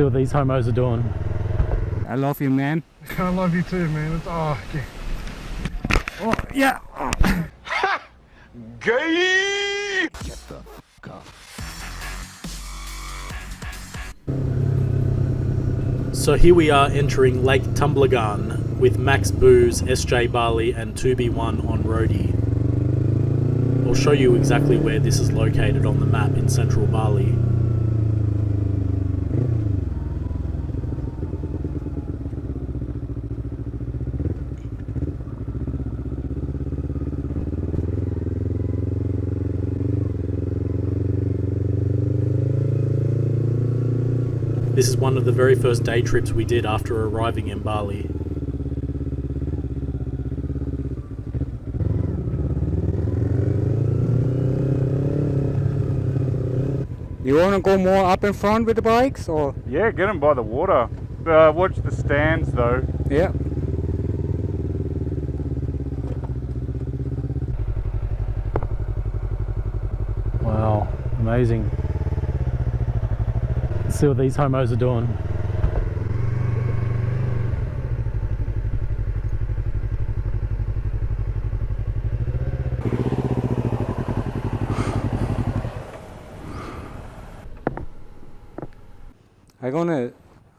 See what these homos are doing. I love you, man. I love you too, man. It's, oh, yeah. Oh, yeah. Oh. Gay! Get the fuck up. So here we are entering Lake Tamblingan with Max Booze, SJ Bali and 2B1 on roadie. I'll show you exactly where this is located on the map in central Bali. This is one of the very first day trips we did after arriving in Bali. You want to go more up in front with the bikes, or? Yeah, get them by the water. Watch the stands though. Yeah. Wow, amazing. Let's see what these homos are doing.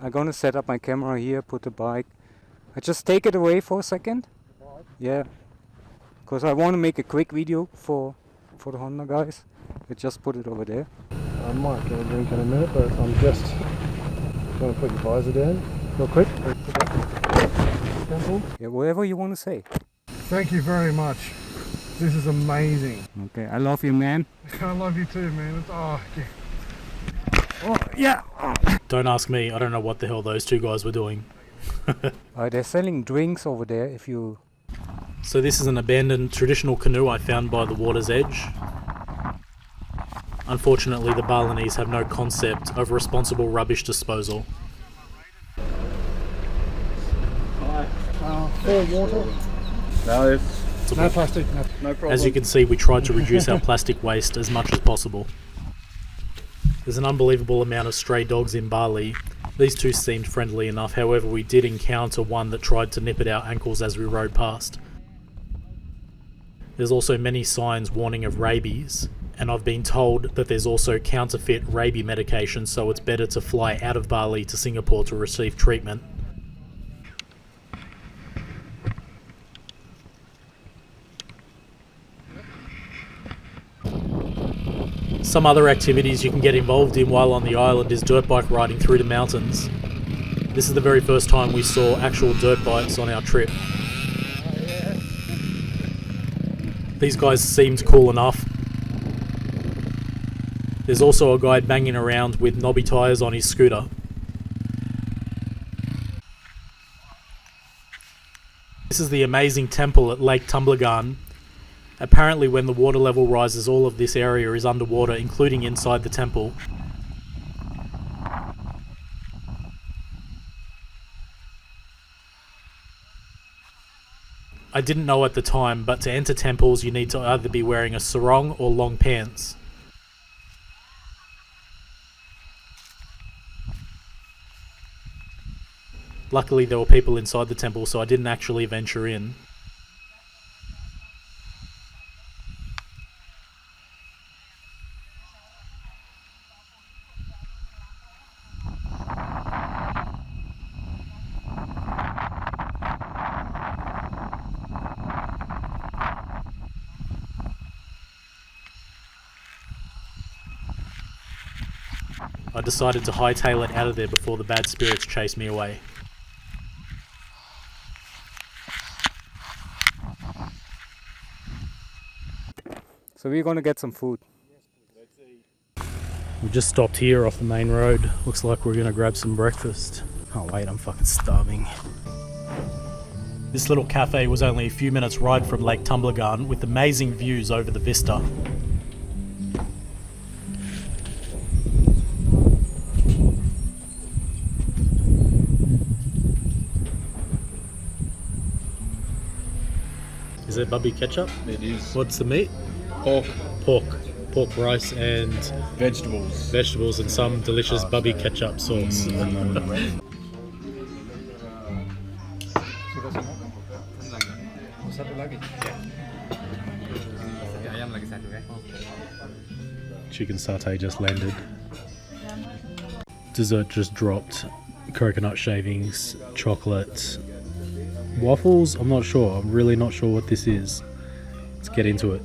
I'm gonna set up my camera here, put the bike. I just take it away for a second. Yeah. Because I want to make a quick video for the Honda guys. I just put it over there. I might get a drink in a minute, but I'm just going to put your visor down real quick. Yeah, whatever you want to say. Thank you very much. This is amazing. Okay, I love you, man. I love you too, man. It's, oh, yeah. Oh, yeah. Oh. Don't ask me, I don't know what the hell those two guys were doing. They're selling drinks over there if you... So this is an abandoned traditional canoe I found by the water's edge. Unfortunately, the Balinese have no concept of responsible rubbish disposal. Fair water. No, it's No plastic. no problem. As you can see, we tried to reduce our plastic waste as much as possible. There's an unbelievable amount of stray dogs in Bali. These two seemed friendly enough, however we did encounter one that tried to nip at our ankles as we rode past. There's also many signs warning of rabies, and I've been told that there's also counterfeit rabies medication, so it's better to fly out of Bali to Singapore to receive treatment. Some other activities you can get involved in while on the island is dirt bike riding through the mountains. This is the very first time we saw actual dirt bikes on our trip. These guys seemed cool enough. There's also a guy banging around with knobby tyres on his scooter. This is the amazing temple at Lake Tamblingan. Apparently when the water level rises, all of this area is underwater, including inside the temple. I didn't know at the time, but to enter temples you need to either be wearing a sarong or long pants. Luckily there were people inside the temple, so I didn't actually venture in. I decided to hightail it out of there before the bad spirits chased me away. So we're gonna get some food. We just stopped here off the main road. Looks like we're gonna grab some breakfast. Oh wait, I'm fucking starving. This little cafe was only a few minutes ride from Lake Tamblingan with amazing views over the vista. Is it bubby ketchup? It is. What's the meat? Pork. Pork. pork rice and Vegetables. and some delicious bubby ketchup sauce. Chicken satay just landed. Dessert just dropped. Coconut shavings, chocolate, waffles. I'm not sure. I'm really not sure what this is. Let's get into it.